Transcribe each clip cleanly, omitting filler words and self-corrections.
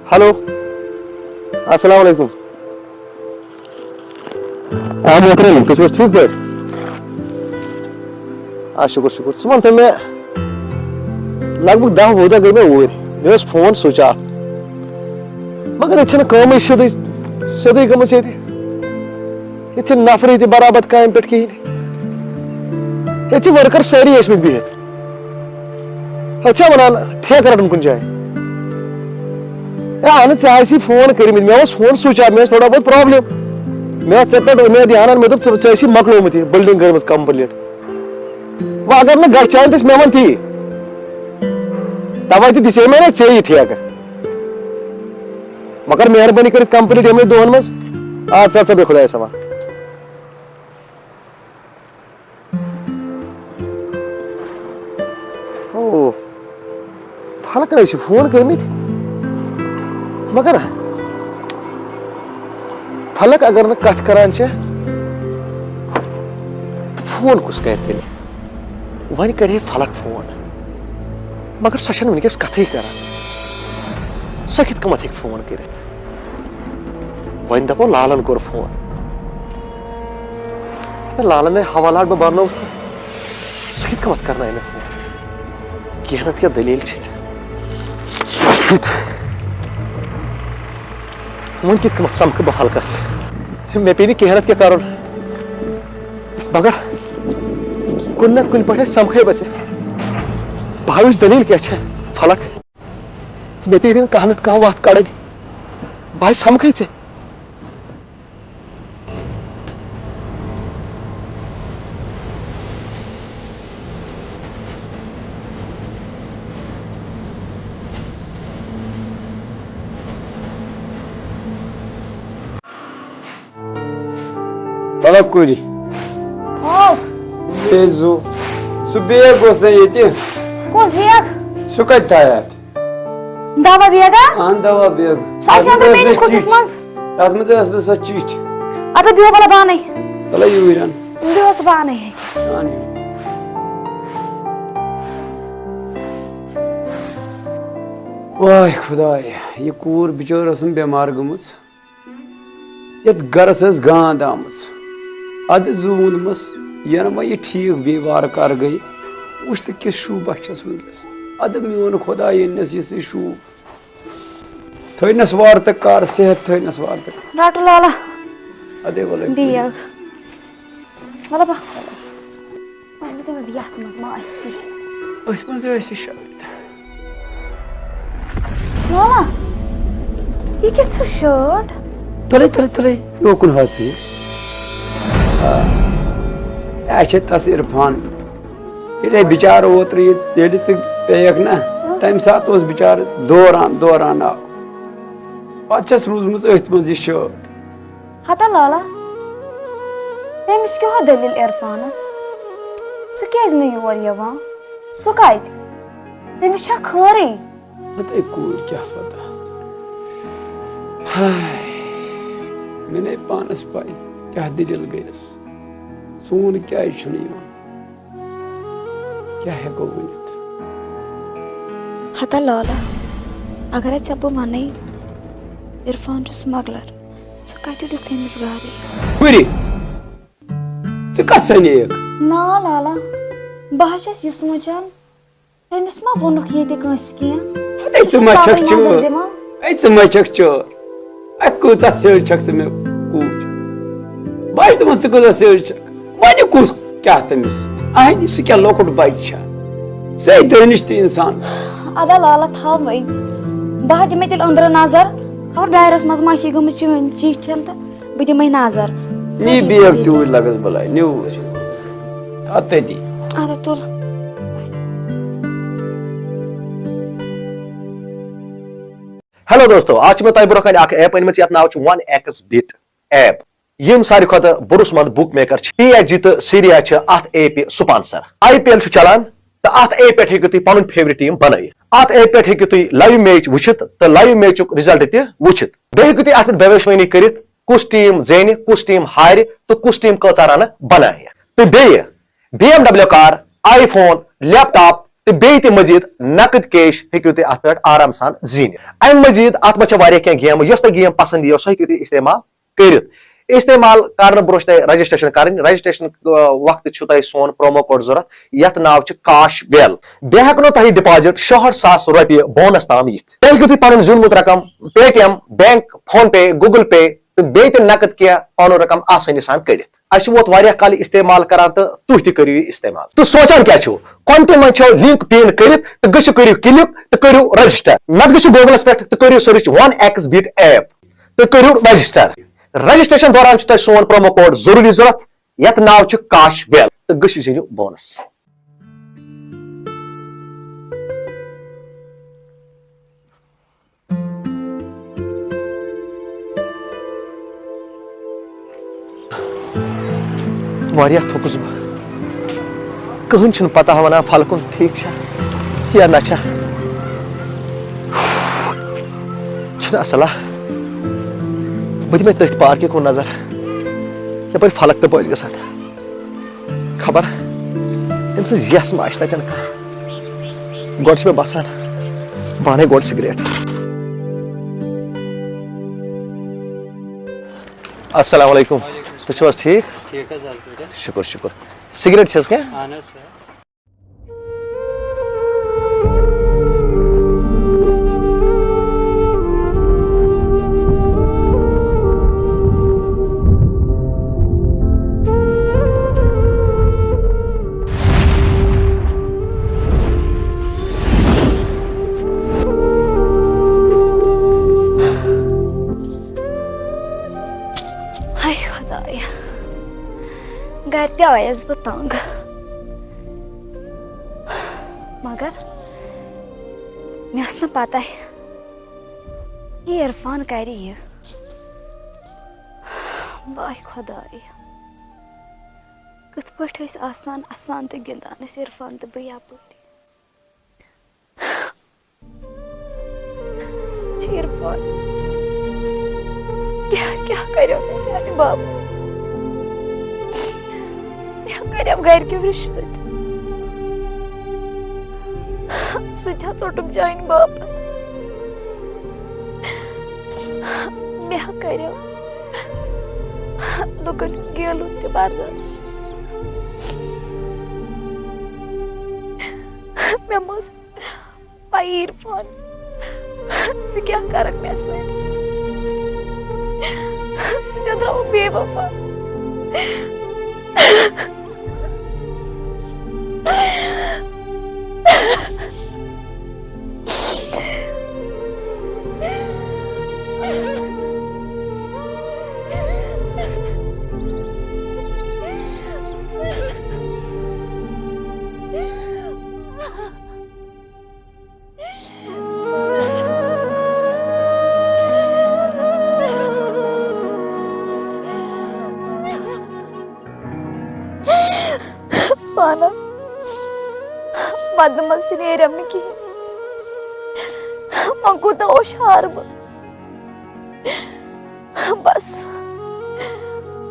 Hello अस्सलाम वालेकुम। हाँ मोहतरम तुम ठीक पे? शुक्र शुक्र वन तो मैं लगभग 10 गई मैं ऊर मे फोन स्विच ऑफ मगर ये कम सोदे सोदे गम ये नफर बराबर काम पे कहें ये वर्कर सारी बिहित वन ठेक रटन कुछ जाए अहन ऐसी फोन कर मे फोन स्विच ऑफ मे थोड़ा बहुत प्रॉब्लम मे पे ध्यान मे दोप मकलोमुत बिल्डिंग कर कंप्लीट वो अगर मैं घर चाहे मे वन थी तवे दिसे मे ना ये ठेक मगर मेहरबानी कर कंप्लीट यम दोहन मज चा बे खुदा सवाल ओ फलक फोन कर मगर फलक अगर न कथ करान फोन कुस कर वन करे फलक फोन मगर सह वनकस कथ कर सह कित कम हे फोन कर वन दपो लालन कोर फोन लालन ने हवालात बह बनो सह कित कम करना मे फोन कह नत क्या दलील वन कित कम समख बह फलकस मे पे कह नत क्या कर मगर कुन नत कुन पे समखे बचे भाविश दलील क्या फलक मे पे कह नत कह वत कड़ भाई समखे चे फलक कुरी बेजू सह बैग गोस ना ये कस बैग सह कत थायत दवा बैगा दवा बैग तथ मज सह चिठ अत दियो भला पान भला यूरन दियो पान वाह खुदाय ये कूर बिचार बेमार गमस ये गरस गांद आमस अद जूनमस ये मा ये ठीक बे वार कर गई उस तो किस शू बचस वस अद मोन खुदा यस ये शू थनस वार तक कर सेहत थनस वार तक रट लाला अदे बोले दिया वाला बा मैं तो बियाह मज मा आसी उस मन से ऐसी शर्ट लाला ये क्या शर्ट तले तले तले यो कुन हासी अच्छा तस इरफान ये बिचार ओतर ये पेक ना तम सात बिचार दौरान दौरान आव पस रूजम अथ मज यह शर्ट हता लाला तमिस क्या दलील इरफानस सह क्या योर यवान सह कत तमिस खरी पता कूर क्या पता मे नहीं पानस पाई क्या दलील गयस सोन क्या क्या हेको वनित हता लाला अगर ऐ बह वन इरफान स्मगलर कत दुख तमिस गाड़ी कुरी कत सनेक ना लाला बह यह सोचान तमिस मा वोनुक ये कस मचक चोर कूचा सर छक मे कूच बच दपन कूचा सर छक वन कुस क्या तमिस अहन सह क्या लोकट बच सही दानिश तो इंसान अदा लाला थव वही बह दिमे तेल अंदर नजर खबर डायरस मज मा गम चिठन तो बह दिमे नजर नी बेग तूर लगस बलाय न्यूज तती अदा तुल हेलो दोस्तों आज मैं तुम ब्रोह ऐप अनम ये नाव 1xBet ऐप यम सारी खुद भरोसमंद बुक मेकर PXG तो सीरिया अत ऐप स्पॉन्सर IPL चलान तो अत ऐप पे हेकु तुम पन फेवरेट टीम बनाई अत ऐप पे हेकु तुम लाइव मैच वुचित तो लाइव मैच रिजल्ट तह वुचित बे हेकु तुम अत भविष्यवाणी करित कुछ टीम जेन कुछ टीम हार तो कुछ टीम कचा रन बनाए तो BMW कार iPhone लैपटॉप तो बेहद मजीद नकद कैश हेकू तुम अत पे आराम सान जीन अम मजीद अत मे गेम यस तुम गेम पसंद यो सह हेकू इस्तेमाल कर इस्तेमाल कर ब्रोह रजिस्ट्रेशन कर रजिस्ट्रेशन वक्त तुम सोन प्रोमो कोड जरूरत यथ नाव काश वेल बे हेको तुम डिपॉजिट 60,000 रुपये बोनस ताम ये तुम पुन जुनमुत रकम पेटीएम बैंक फोन पे गूगल पे तो बे नकद क्या पन रकम आसानी सान कड़ अस वोत कल इस्तेमाल करान तो तुह तु करू इस्तेमाल तो सोचान क्या कंटे मन लिंक पिन कर करू क्लिक तो करू रजिस्टर नत गो गूगलस पे तो करू सर्च 1xBit ऐप तो करू रजिस्टर रजिस्ट्रेशन दौरान तुम सोन प्रोमो कोड जरूरी जरूरत यथ नाव काश वेल तो गो बोनस वारिया थोकुस कहन पता वना फलकुन ठीक या ना असला बह दिमे तथ पार्क कुन नजर यप फलक तो बज ग खबर तम यस मा तन गोड मे बसान बाने गोड सिगरेट अस्सलाम वालेकुम तुम ठीक शुक्र शुक्र सिगरेट क्या घर तयस बह तंग मगर मे पता कि इरफान कर वाह खुदाया कथ पे आसान असान तो गिंदान इरफान तो बह यप इरफान क्या करो बेचारे बाबू कर घर क्यों रिश्ते सह चोटुम जान बापत मे कर लुकन गेलुन ते बर्दाश्त मे मस पाई इरफान ज क्या कर मे सह द्राव बेवफा पाना बदमस्ती नेरम कहें वह कूत होशार बस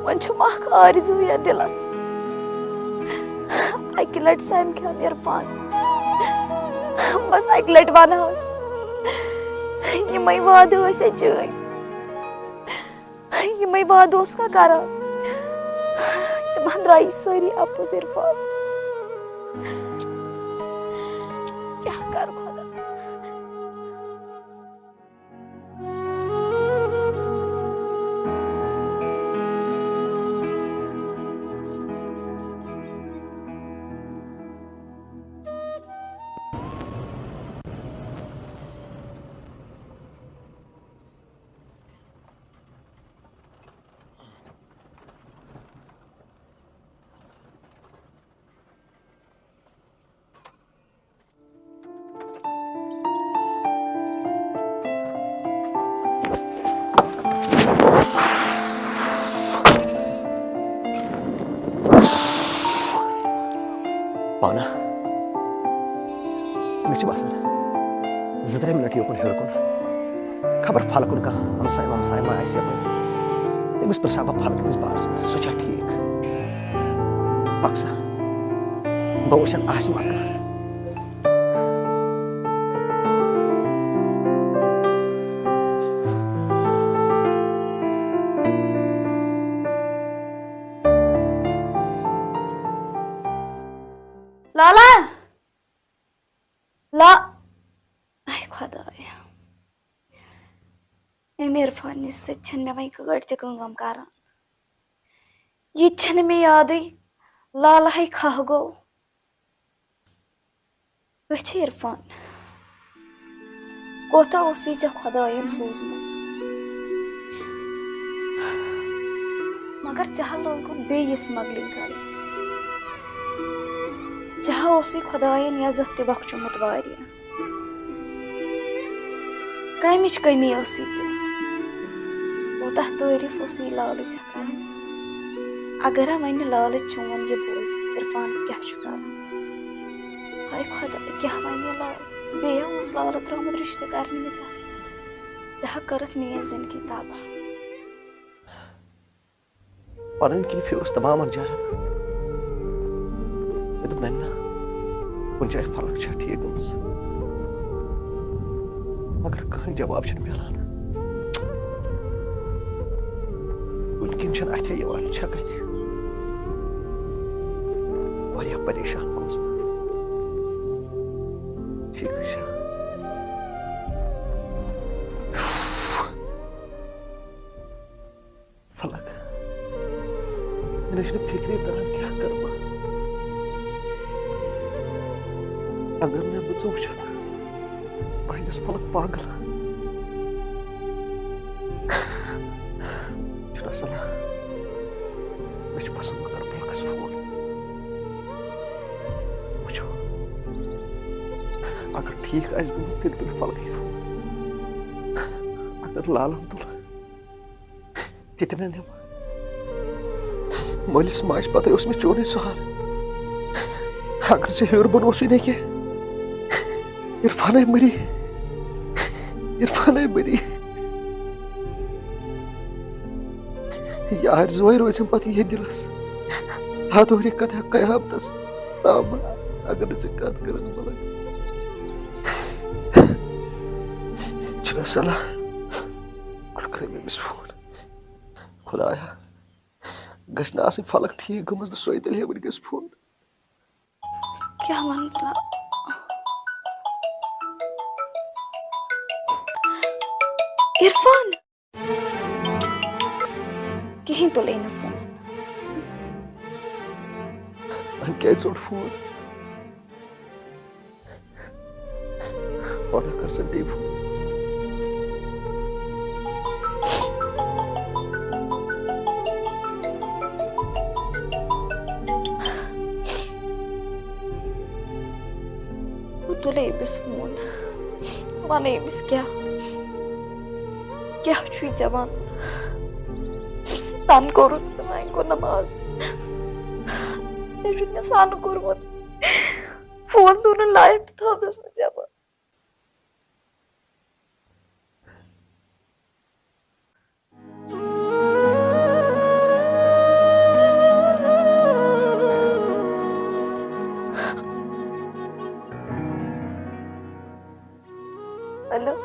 वह आरज़ू या दिलस अक लट समखन इरफान बस अक लट वनस यम वाद चन यम वाद कर द्राई सारी अपोज इरफान क्या कर खुदा पाना मे बसान 2-3 मिनट योकुन हेकुन खबर फलकुन कह हमसाय वमसाय मा तमिस प्रसा बह फलकस बारस मे सह ठीक पक्सा बह वुचन आसमा मे इरफान सत मे वह गड़ तम कर ये मे याद लाल हाई खह गो वह इरफान कोता ऐ खुदायन सोजमुत मगर चाह लोग बे स्मगलिंग कर चाह खुदायन यजत त बख्शमुत वारिया कमिच कमी कोता तारीफ लाल कर अगर वन लाल चोन यह बोज इरफान क्या कर हाय खुदा क्या वन लाल बे लाल त्रुत रिश्ते करने में चाह करत मे जिंदगी तबाह पन किन फिर तमाम जायन ना कुछ जाए फलक ठीक मगर कहीं जवाब मिलान कुन अथ छक परेशान गोस ठीक फलक मैंने फिक्र तरह क्या कर अगर मैं बचो बहस फलक पागल सलाह मैं पसंद कर फलकस फोन वो अगर ठीक आज गो तेल तुल फलक फोन अगर लालम तुल तितने निम मलिस माज पता मे चोन सहार अगर से हेर बन ने क्या इरफान मरी यार जोर रोज पत ये दिलस हाथोरी कथ कयामतस ताम अगर से कत कर चुना सलाह फोन खुदाया गना आस फलक ठीक गमस तो सोई तेल वन गस फोन क्या वन इरफान कहीं तो लेना फोन क्या फोन और कर सकते फोन तुले बिस फोन वन बिस क्या जवान सन कोर को नमाज सन कोर्मुत फोन तुन लायक थस मे जवान हेलो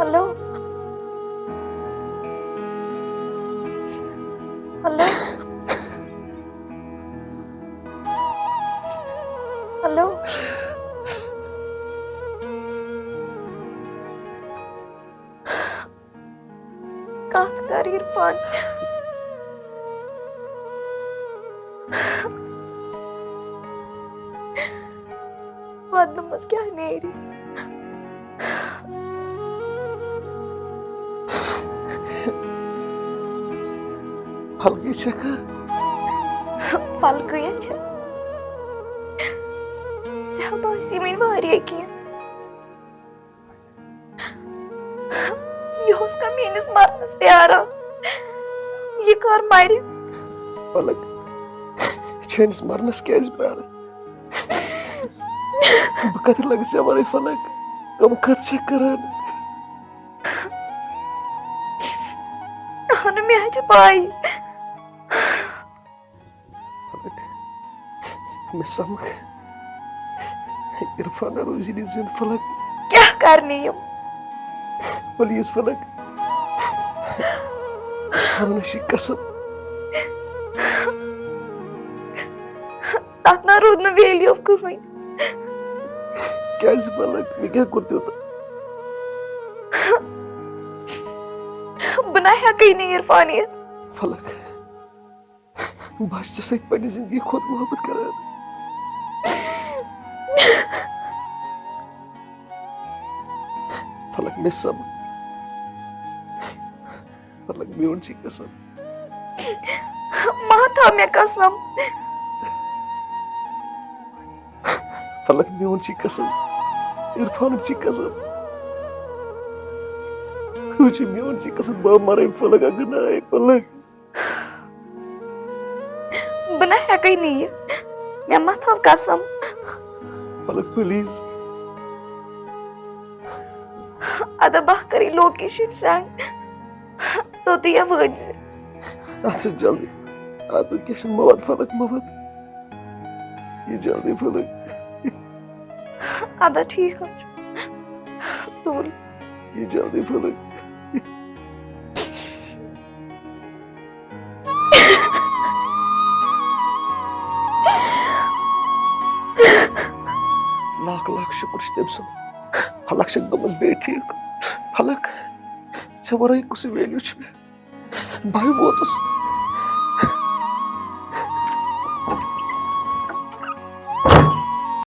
हेलो हेलो हेलो कत कर इरफान वद मज क्या नेरी फलकी चका फलक बासी वन वारिया कह यह मेस मरनस प्यारा यह कर मर फलक चैनिस मरनस क्या प्यारा बह कत लग से वन फलक कम कत करान अहन मे पाई मैं समझ इरफान रोजी जिंद फलक क्या करनी यम प्लीज फलक इरफान कसम तथ ना रूद न वैल्यू कहीं क्या फलक मे क्या कर बना कहीं नहीं इरफानियत फलक बस सत पे जिंदगी खुद मोहब्बत कर फलक में सब फलक म्यून ची कसम माँ था मैं कसम फलक म्यून ची कसम इरफान ची कसम मुझे म्यून ची कसम बा मारे फलक अगर ना आए फलक बना कहीं नहीं है मैं माँ था कसम फलक प्लीज अदा बाह करी लोकेशन सेंड तो दिया वज आज जल्दी आज किशन मवत फलक मवत ये जल्दी फलक अदा ठीक है दूर ये जल्दी फलक लाख लाख शुक्र तम सुन फलक गमस बे ठीक फलक ऐ वे कुछ वैल्यू भाई वोतुस